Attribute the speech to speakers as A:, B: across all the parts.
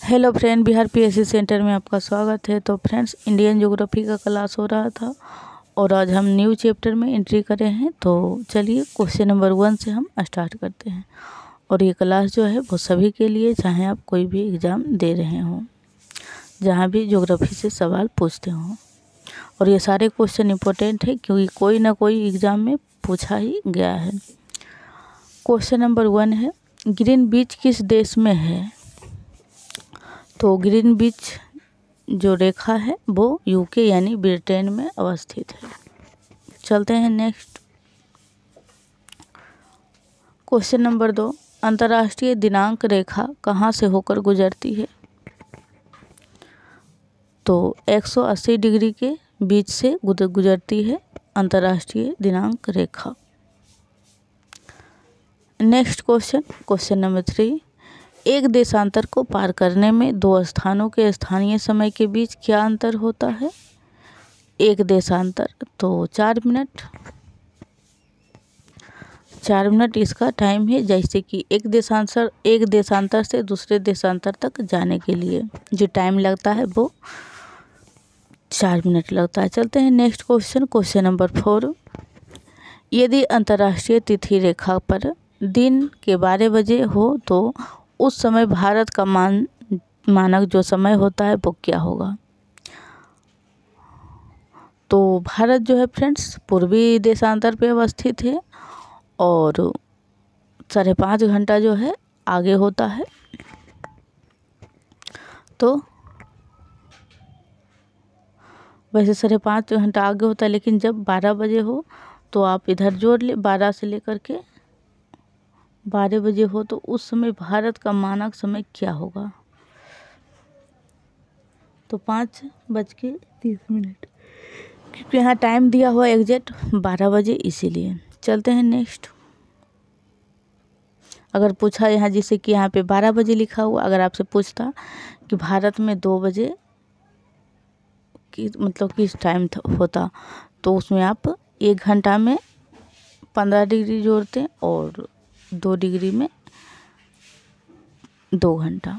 A: Hello friend, Bihar PSC centre में आपका स्वागत है। तो फ्रेंड्स, इंडियन ज्योग्राफी का क्लास हो रहा था और आज हम न्यू चैप्टर में एंट्री करे हैं। तो चलिए क्वेश्चन नंबर 1 से हम स्टार्ट करते हैं। और ये क्लास जो है वो सभी के लिए, चाहे आप कोई भी एग्ज़ाम दे रहे हों, जहाँ भी ज्योग्राफी से सवाल पूछते हों। और ये सारे क्वेश्चन इंपॉर्टेंट है क्योंकि कोई ना कोई एग्ज़ाम में पूछा ही गया है। क्वेश्चन नंबर 1 है, ग्रीन बीच किस देश में है? तो ग्रीन बीच जो रेखा है वो यूके यानी ब्रिटेन में अवस्थित है। चलते हैं नेक्स्ट। क्वेश्चन नंबर 2, अंतर्राष्ट्रीय दिनांक रेखा कहाँ से होकर गुजरती है? तो 180 डिग्री के बीच से गुजरती है अंतर्राष्ट्रीय दिनांक रेखा। नेक्स्ट क्वेश्चन नंबर 3, एक देशांतर को पार करने में दो स्थानों के स्थानीय समय के बीच क्या अंतर होता है? एक देशांतर तो 4 मिनट इसका टाइम है। जैसे कि एक देशांतर से दूसरे देशांतर तक जाने के लिए जो टाइम लगता है वो 4 मिनट लगता है। चलते हैं नेक्स्ट क्वेश्चन नंबर 4, यदि अंतर्राष्ट्रीय तिथि रेखा पर दिन के 12 बजे हो तो उस समय भारत का मानक जो समय होता है वो क्या होगा? तो भारत जो है फ्रेंड्स पूर्वी देशांतर पे अवस्थित है और 5.5 घंटा जो है आगे होता है। तो वैसे 5.5 घंटा आगे होता है, लेकिन जब 12 बजे हो तो आप इधर जोड़ ले, 12 से लेकर के 12 बजे हो तो उस समय भारत का मानक समय क्या होगा? तो 5:30 क्योंकि यहाँ टाइम दिया हुआ एग्जैक्ट 12 बजे, इसीलिए। चलते हैं नेक्स्ट। अगर पूछा यहाँ, जैसे कि यहाँ पे 12 बजे लिखा हुआ, अगर आपसे पूछता कि भारत में 2 बजे की मतलब किस टाइम होता, तो उसमें आप 1 घंटा में 15 डिग्री जोड़ते और 2 डिग्री में 2 घंटा,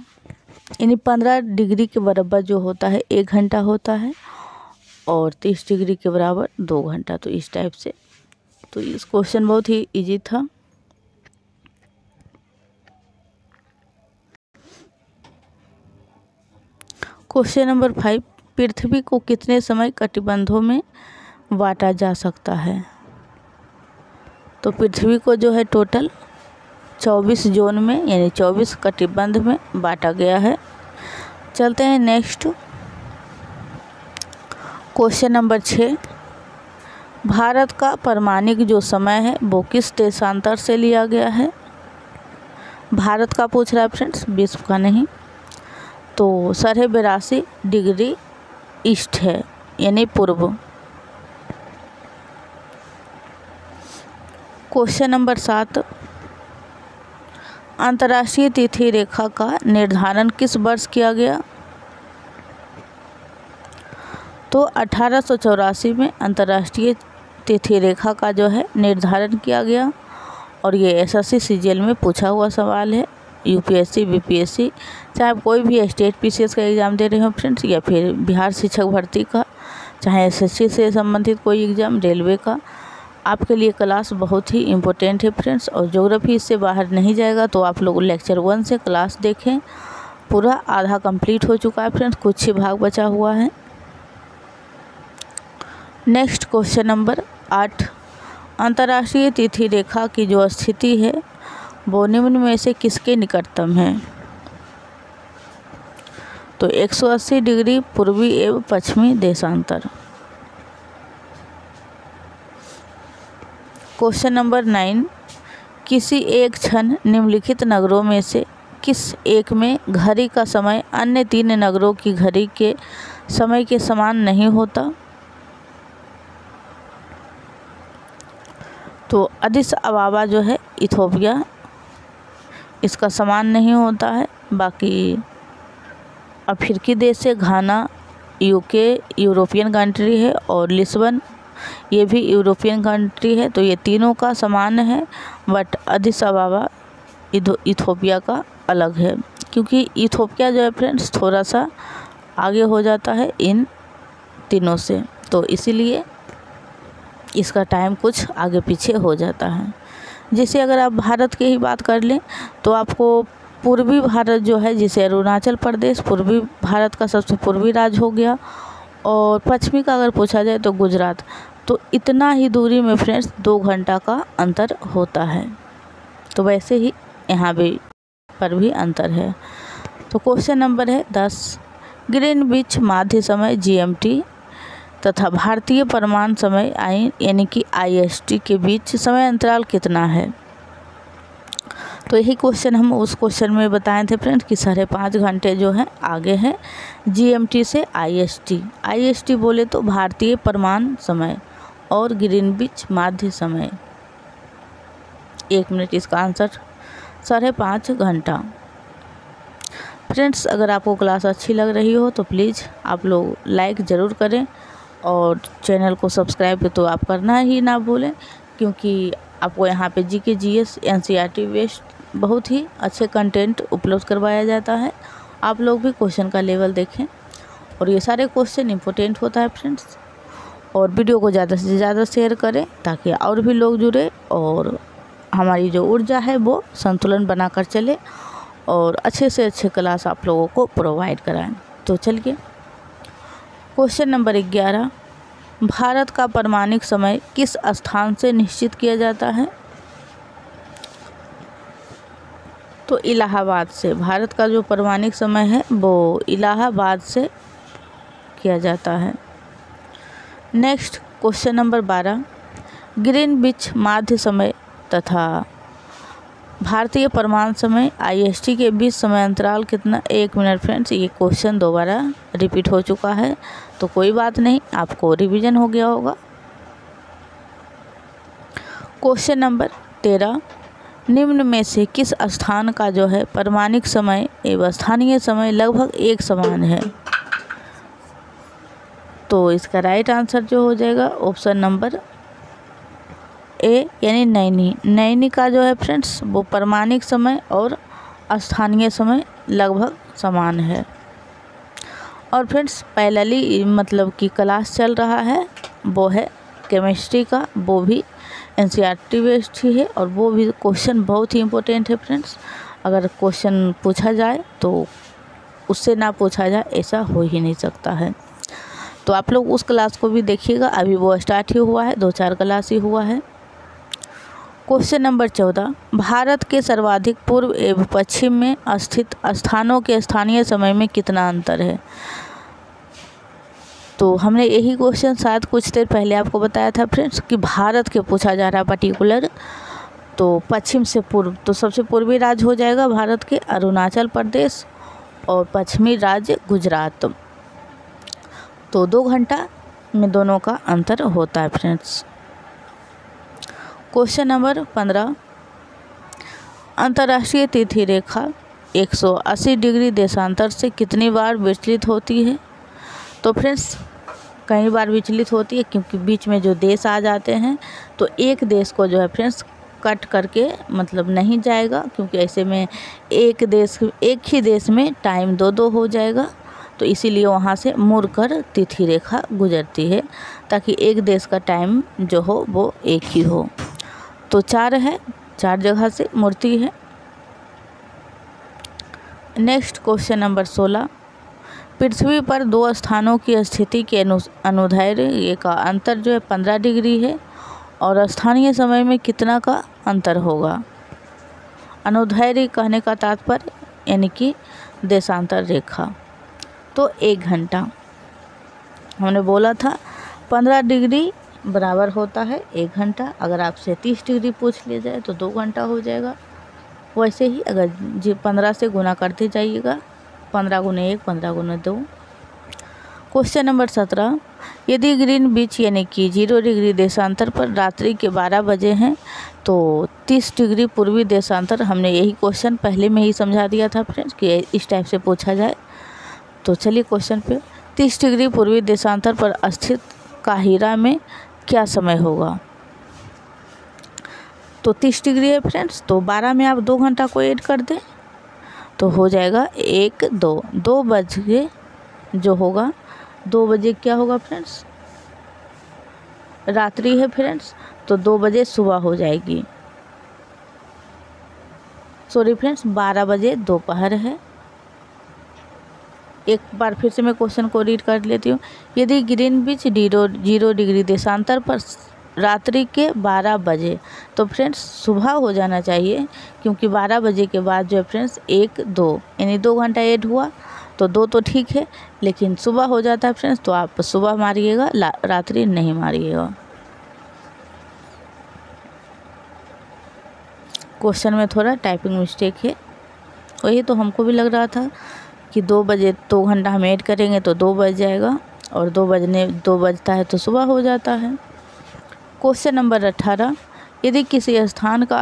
A: यानी 15 डिग्री के बराबर जो होता है 1 घंटा होता है और 30 डिग्री के बराबर 2 घंटा। तो इस टाइप से। तो इस क्वेश्चन बहुत ही इजी था। क्वेश्चन नंबर 5, पृथ्वी को कितने समय कटिबंधों में बांटा जा सकता है? तो पृथ्वी को जो है टोटल 24 जोन में यानी 24 कटिबंध में बांटा गया है। चलते हैं नेक्स्ट। क्वेश्चन नंबर 6, भारत का परमाणिक जो समय है वो किस देशांतर से लिया गया है? भारत का पूछ रहा है फ्रेंड्स, विश्व का नहीं। तो 82.5 डिग्री ईस्ट है यानी पूर्व। क्वेश्चन नंबर 7, अंतर्राष्ट्रीय तिथि रेखा का निर्धारण किस वर्ष किया गया? तो 1884 में अंतर्राष्ट्रीय तिथि रेखा का जो है निर्धारण किया गया। और ये एसएससी सीजीएल में पूछा हुआ सवाल है। यूपीएससी बीपीएससी, चाहे आप कोई भी स्टेट पीसीएस का एग्ज़ाम दे रहे हो फ्रेंड्स, या फिर बिहार शिक्षक भर्ती का, चाहे एसएससी से संबंधित कोई एग्ज़ाम, रेलवे का, आपके लिए क्लास बहुत ही इम्पोर्टेंट है फ्रेंड्स। और ज्योग्राफी इससे बाहर नहीं जाएगा। तो आप लोग लेक्चर 1 से क्लास देखें, पूरा आधा कंप्लीट हो चुका है फ्रेंड्स, कुछ ही भाग बचा हुआ है। नेक्स्ट क्वेश्चन नंबर 8, अंतर्राष्ट्रीय तिथि रेखा की जो स्थिति है वो निम्न में से किसके निकटतम है? तो 180 डिग्री पूर्वी एवं पश्चिमी देशांतर। क्वेश्चन नंबर 9, किसी एक क्षण निम्नलिखित नगरों में से किस एक में घड़ी का समय अन्य 3 नगरों की घड़ी के समय के समान नहीं होता? तो अदिस अबाबा जो है इथोपिया, इसका समान नहीं होता है। बाकी अफ्रीकी देश है घाना, यूके यूरोपियन कंट्री है, और लिस्बन ये भी यूरोपियन कंट्री है। तो ये तीनों का समान है, बट अदिस अबाबा इथोपिया का अलग है, क्योंकि इथोपिया जो है फ्रेंड्स थोड़ा सा आगे हो जाता है इन तीनों से, तो इसीलिए इसका टाइम कुछ आगे पीछे हो जाता है। जैसे अगर आप भारत की ही बात कर लें तो आपको पूर्वी भारत जो है, जिसे अरुणाचल प्रदेश पूर्वी भारत का सबसे पूर्वी राज्य हो गया, और पश्चिमी का अगर पूछा जाए तो गुजरात। तो इतना ही दूरी में फ्रेंड्स 2 घंटा का अंतर होता है। तो वैसे ही यहाँ पर भी अंतर है। तो क्वेश्चन नंबर है 10, ग्रीनविच माध्य समय GMT तथा भारतीय प्रमाण समय यानी कि IST के बीच समय अंतराल कितना है। तो यही क्वेश्चन हम उस क्वेश्चन में बताए थे फ्रेंड्स कि 5.5 घंटे जो है आगे है GMT से IST। IST बोले तो भारतीय प्रमाण समय और ग्रीनविच माध्य समय। 1 मिनट इसका आंसर 5.5 घंटा। फ्रेंड्स अगर आपको क्लास अच्छी लग रही हो तो प्लीज़ आप लोग लाइक ज़रूर करें और चैनल को सब्सक्राइब तो आप करना ही ना भूलें, क्योंकि आपको यहाँ पे GK GS NCERT बेस्ड बहुत ही अच्छे कंटेंट उपलब्ध करवाया जाता है। आप लोग भी क्वेश्चन का लेवल देखें और ये सारे क्वेश्चन इम्पोर्टेंट होता है फ्रेंड्स। और वीडियो को ज़्यादा से ज़्यादा शेयर करें ताकि और भी लोग जुड़े और हमारी जो ऊर्जा है वो संतुलन बनाकर चले और अच्छे से अच्छे क्लास आप लोगों को प्रोवाइड कराएं। तो चलिए क्वेश्चन नंबर 11, भारत का प्रमाणिक समय किस स्थान से निश्चित किया जाता है। तो इलाहाबाद से। भारत का जो प्रमाणिक समय है वो इलाहाबाद से किया जाता है। नेक्स्ट क्वेश्चन नंबर 12, ग्रीनविच माध्य समय तथा भारतीय प्रमाण समय IST के बीच समय अंतराल कितना। 1 मिनट फ्रेंड्स, ये क्वेश्चन दोबारा रिपीट हो चुका है तो कोई बात नहीं, आपको रिवीजन हो गया होगा। क्वेश्चन नंबर 13, निम्न में से किस स्थान का जो है प्रमाणिक समय एवं स्थानीय समय लगभग एक समान है। तो इसका राइट आंसर जो हो जाएगा ऑप्शन नंबर A यानी नैनी। नैनी का जो है फ्रेंड्स वो प्रमाणिक समय और स्थानीय समय लगभग समान है। और फ्रेंड्स पैरेलली मतलब कि क्लास चल रहा है वो है केमिस्ट्री का, वो भी NCERT बेस्ड ही है और वो भी क्वेश्चन बहुत ही इम्पोर्टेंट है फ्रेंड्स। अगर क्वेश्चन पूछा जाए तो उससे ना पूछा जाए ऐसा हो ही नहीं सकता है। तो आप लोग उस क्लास को भी देखिएगा, अभी वो स्टार्ट ही हुआ है, 2-4 क्लास ही हुआ है। क्वेश्चन नंबर 14, भारत के सर्वाधिक पूर्व एवं पश्चिम में स्थित स्थानों के स्थानीय समय में कितना अंतर है। तो हमने यही क्वेश्चन शायद कुछ देर पहले आपको बताया था फ्रेंड्स कि भारत के पूछा जा रहा है पर्टिकुलर। तो पश्चिम से पूर्व, तो सबसे पूर्वी राज्य हो जाएगा भारत के अरुणाचल प्रदेश और पश्चिमी राज्य गुजरात। तो 2 घंटा में दोनों का अंतर होता है फ्रेंड्स। क्वेश्चन नंबर 15, अंतर्राष्ट्रीय तिथि रेखा 180 डिग्री देशांतर से कितनी बार विचलित होती है। तो फ्रेंड्स कई बार विचलित होती है, क्योंकि बीच में जो देश आ जाते हैं तो एक देश को जो है फ्रेंड्स कट करके मतलब नहीं जाएगा, क्योंकि ऐसे में एक ही देश में टाइम 2-2 हो जाएगा। तो इसीलिए वहाँ से मुड़कर तिथि रेखा गुजरती है ताकि एक देश का टाइम जो हो वो एक ही हो। तो 4 है, 4 जगह से मुड़ती है। नेक्स्ट क्वेश्चन नंबर 16, पृथ्वी पर 2 स्थानों की स्थिति के अनुदैर्ध्य का अंतर जो है 15 डिग्री है और स्थानीय समय में कितना का अंतर होगा। अनुदैर्ध्य कहने का तात्पर्य यानी कि देशांतर रेखा। तो 1 घंटा हमने बोला था 15 डिग्री बराबर होता है 1 घंटा। अगर आपसे 30 डिग्री पूछ लिया जाए तो 2 घंटा हो जाएगा। वैसे ही अगर 15 से गुना करते जाइएगा, 15 गुने 1, 15 गुने 2। क्वेश्चन नंबर 17, यदि ग्रीनविच यानी कि 0 डिग्री देशांतर पर रात्रि के 12 बजे हैं तो 30 डिग्री पूर्वी देशांतर। हमने यही क्वेश्चन पहले में ही समझा दिया था फ्रेंड्स कि इस टाइप से पूछा जाए। तो चलिए क्वेश्चन पे, 30 डिग्री पूर्वी देशांतर पर स्थित काहिरा में क्या समय होगा। तो 30 डिग्री है फ्रेंड्स, तो 12 में आप 2 घंटा को ऐड कर दें तो हो जाएगा 1 2, 2 बजे जो होगा 2 बजे क्या होगा फ्रेंड्स, रात्रि है फ्रेंड्स, तो 2 बजे सुबह हो जाएगी। सॉरी फ्रेंड्स, 12 बजे दोपहर है। एक बार फिर से मैं क्वेश्चन को रीड कर लेती हूँ। यदि ग्रीनविच 0 डिग्री देशांतर पर रात्रि के 12 बजे, तो फ्रेंड्स सुबह हो जाना चाहिए, क्योंकि 12 बजे के बाद जो है फ्रेंड्स 1 2 यानी 2 घंटा ऐड हुआ, तो 2 तो ठीक है, लेकिन सुबह हो जाता है फ्रेंड्स, तो आप सुबह मारिएगा, रात्रि नहीं मारिएगा। क्वेश्चन में थोड़ा टाइपिंग मिस्टेक है, वही तो हमको भी लग रहा था कि 2 बजे 2 घंटा हम ऐड करेंगे तो 2 बज जाएगा, और 2 बजता है तो सुबह हो जाता है। क्वेश्चन नंबर 18, यदि किसी स्थान का